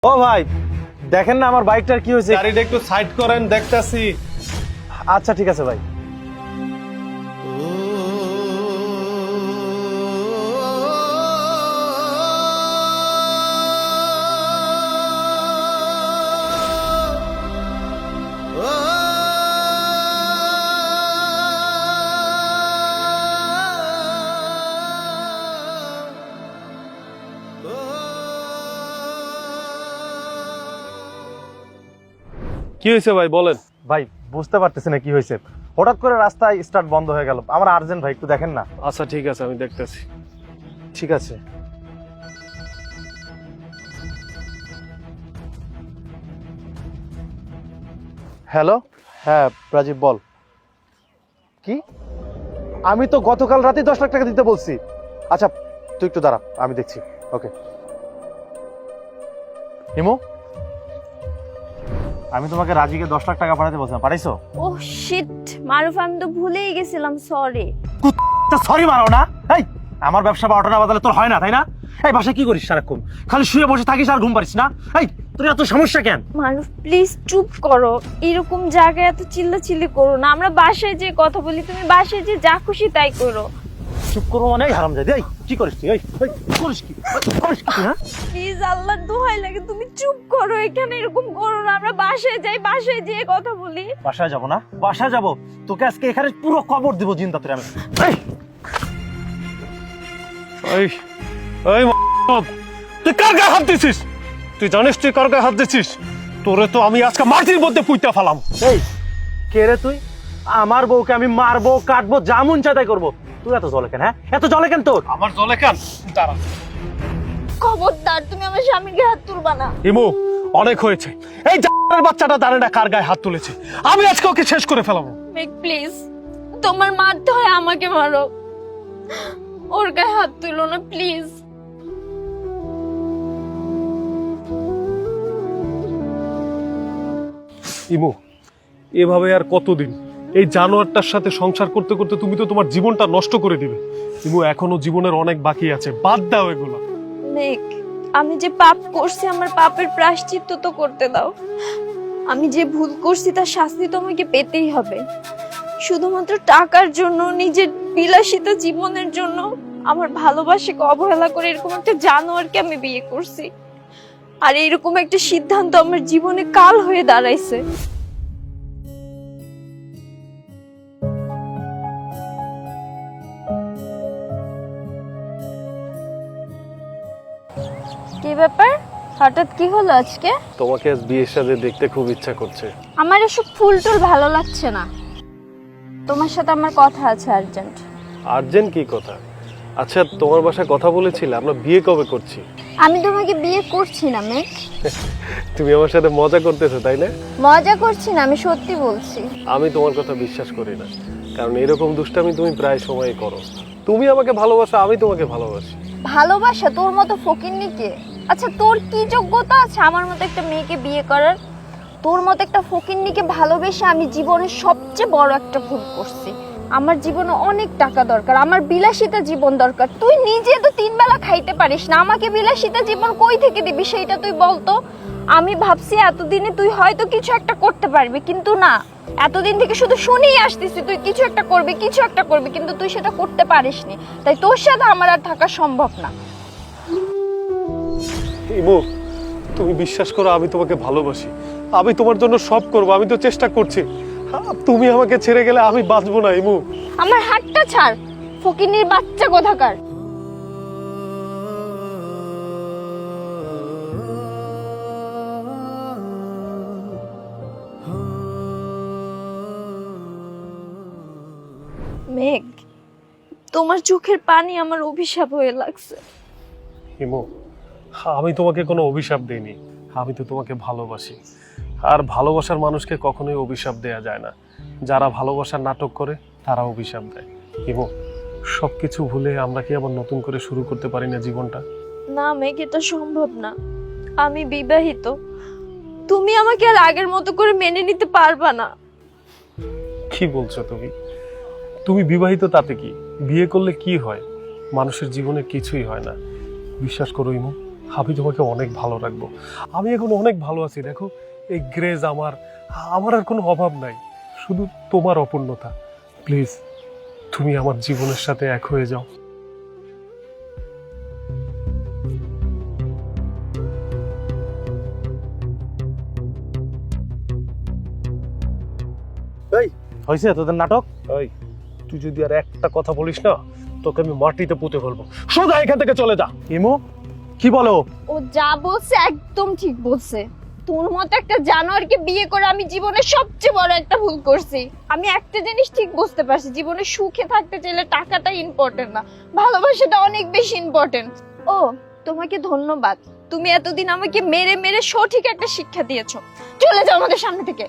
ও ভাই দেখেন না আমার বাইকটার কি হয়েছে। গাড়িটা একটু সাইড করেন, দেখতাছি। আচ্ছা ঠিক আছে ভাই। কি হয়েছে ভাই বলেন। ভাই বুঝতে পারতেছি না কি হয়েছে, হঠাৎ করে রাস্তায় স্টার্ট বন্ধ হয়ে গেল। আমার আর্জেন্ট ভাই, একটু দেখেন না। আচ্ছা ঠিক আছে, আমি দেখতেছি। ঠিক আছে। হ্যালো, হ্যাঁ রাজীব বল। কি? আমি তো গতকাল রাতে 10 লাখ টাকা দিতে বলছি। আচ্ছা তুই একটু দাঁড়া, আমি দেখছি। ওকে হিমু, আমি তোমাকে রাজিকে 10 লাখ টাকা পাঠাতে বলছিলাম, পাঠাইছো? ও শিট মারুফ, আমি তো ভুলেই গেছিলাম, সরি। সরি মারো না। এই আমার ব্যবসা 12টা না বাজালে তোর হয় না, তাই না? এই বাসায় কি করিস সারাক্ষণ? খালি শুয়ে বসে থাকিস আর ঘুম পারিস না? এই তোর এত সমস্যা কেন? মারুফ প্লিজ চুপ করো, এরকম জায়গায় এত চিল্লাচিল্লি করো না। আমরা বাসায় যে কথা বলি, তুমি বাসায় যে যা খুশি তাই করো। চুপ করো মানে হারামজাদি। এই কি করিস তুই? এই করিস কি? করিস কি হ্যাঁ? প্লিজ আল্লাহর দোহাই লাগে তুমি চুপ করো, এখানে এরকম করো না। আমরা বাসায় যাই, বাসায় যেয়ে কথা বলি। বাসায় যাব না? বাসায় যাব, তোকে আজকে এখানে পুরো কবর দিব জিন্দা তোরে আমি। এই এই এই তুই কার গায়ে হাত দিছিস? তুই জানিস তুই কার গায়ে হাত দিছিস? তোরে তো আমি আজকে মাটির মধ্যে পুঁইতা ফেলাম। এই কে রে তুই? আমার বউকে আমি মারবো, কাটবো, যা মন চায় তাই করবো। তুই এত জলে কেন? হ্যাঁ এত জলে কেন তোর? আমার জলে কেন? দাঁড়া। খবরদার তুমি আমার স্বামীর গায়ে হাত তুলবা না। হিমু অনেক হয়েছে। এই জানের বাচ্চাটা জানে না কার গায়ে হাত তুলেছে। আমি আজকে ওকে শেষ করে ফেলাবো। মেক প্লিজ, তোমার মারতে হয় আমাকে মারো, ওর গায়ে হাত তুলো না প্লিজ। ইমু এভাবে আর কতদিন এই জানোয়ারটার সাথে সংসার করতে করতে তুমি তো তোমার জীবনটা নষ্ট করে দিবে। ইমু এখনো জীবনের অনেক বাকি আছে, বাদ দাও এগুলো। মেক, আমি যে পাপ করছি আমার পাপের প্রায়শ্চিত্ত তো করতে দাও। আমি যে ভুল করছি তার শাস্তি তো আমাকে পেতেই হবে। শুধুমাত্র টাকার জন্য, নিজের বিলাসিতা জীবনের জন্য আমার ভালোবাসাকে অবহেলা করে এরকম একটা জানোয়ারকে আমি বিয়ে করছি। আর এরকম একটা সিদ্ধান্ত আমার জীবনে কাল হয়ে দাঁড়াইছে। কি ব্যাপার, হঠাৎ কি হলো আজকে? তোমাকে আজ বিয়ের সাথে দেখতে খুব ইচ্ছা করছে। আমার এসব ফুল টুল ভালো লাগছে না, তোমার সাথে আমার কথা আছে আর্জেন্ট। আর্জেন্ট কি কথা? আচ্ছা তোমার বাসায় কথা বলেছিলে আমরা বিয়ে কবে করছি? আমি তোমাকে বিয়ে করছি না মেঘ। তুমি আমার সাথে মজা করতেছো তাই না? মজা করছি না, আমি সত্যি বলছি। আমি তোমার কথা বিশ্বাস করি না, কারণ এরকম দুষ্টামি তুমি প্রায় সময়ই করো। তুমি আমাকে ভালোবাসো, আমি তোমাকে ভালোবাসি। ভালোবাসা তোর মতো ফকিন্নিকে? আচ্ছা তোর কি যোগ্যতা আছে আমার মতো একটা মেয়েকে বিয়ে করার? তোর মতো একটা ফকিন্নিকে ভালোবেসে আমি জীবনের সবচেয়ে বড় একটা ভুল করছি। আমার জীবনে অনেক টাকা দরকার, আমার বিলাসিতা জীবন দরকার। তুই নিজে তো 3 বেলা খাইতে পারিস না, আমাকে বিলাসিতা জীবন কই থেকে দিবি সেইটা তুই বলতো। আমি ভাবছি এতদিনে তুই হয়তো কিছু একটা করতে পারবি, কিন্তু না, এতদিন থেকে শুধু শুনেই আসতেছি তুই কিছু একটা করবি, কিছু একটা করবি, কিন্তু তুই সেটা করতে পারিসনি। তাই তোর সাথে আমার আর থাকা সম্ভব না। ইমু তুমি বিশ্বাস করো, আমি তোমাকে ভালোবাসি, আমি তোমার জন্য সব করব, আমি তো চেষ্টা করছি। তুমি আমাকে ছেড়ে গেলে আমি বাঁচবো না ইমু। আমার হাতটা ছাড়, ফকিন্নির বাচ্চা কোথাকার। মেঘ, তোমার চোখের পানি আমার অভিশাপ হয়ে লাগছে। ইমু আমি তোমাকে কোনো অভিশাপ দেইনি, আমি তো তোমাকে ভালোবাসি। আর ভালোবাসার মানুষকে কখনোই অভিশাপ দেয়া যায় না। যারা ভালোবাসার নাটক করে তারা অভিশাপ দেয়। ইমু সবকিছু ভুলে আমরা কি আবার নতুন করে শুরু করতে পারি না জীবনটা? না মেঘ, এটা সম্ভব না। আমি বিবাহিত, তুমি আমাকে আর আগের মতো করে মেনে নিতে পারবা না। কি বলছো তুমি? তুমি বিবাহিত তাতে কি? বিয়ে করলে কি হয়? মানুষের জীবনে কিছুই হয় না। বিশ্বাস করো ইমু, আমি তোমাকে অনেক ভালো রাখবো। আমি এখন অনেক ভালো আছি। দেখো, এই গ্রেজ আমার আমার আর কোনো অভাব নাই, শুধু তোমার অপূর্ণতা। প্লিজ তুমি আমার জীবনের সাথে এক হয়ে যাও। হয়েছে তোদের নাটক? এই, তুই যদি আর একটা কথা বলিস না, তোকে আমি মাটিতে পুঁতে ফেলবো। সোজা এখান থেকে চলে যা। ইমু, কি বলো? ও যা বলছে একদম ঠিক বলছে। তোর মতো একটা জানোয়ারকে বিয়ে করে আমি জীবনে সবচেয়ে বড় একটা ভুল করছি। আমি একটা জিনিস ঠিক বুঝতে পারছি, জীবনে সুখে থাকতে চাইলে টাকাটা ইম্পর্টেন্ট না, ভালোবাসাটা অনেক বেশি ইম্পর্টেন্ট। ও, তোমাকে ধন্যবাদ। তুমি এতদিন আমাকে মেরে মেরে সঠিক একটা শিক্ষা দিয়েছো। চলে যাও আমাদের সামনে থেকে।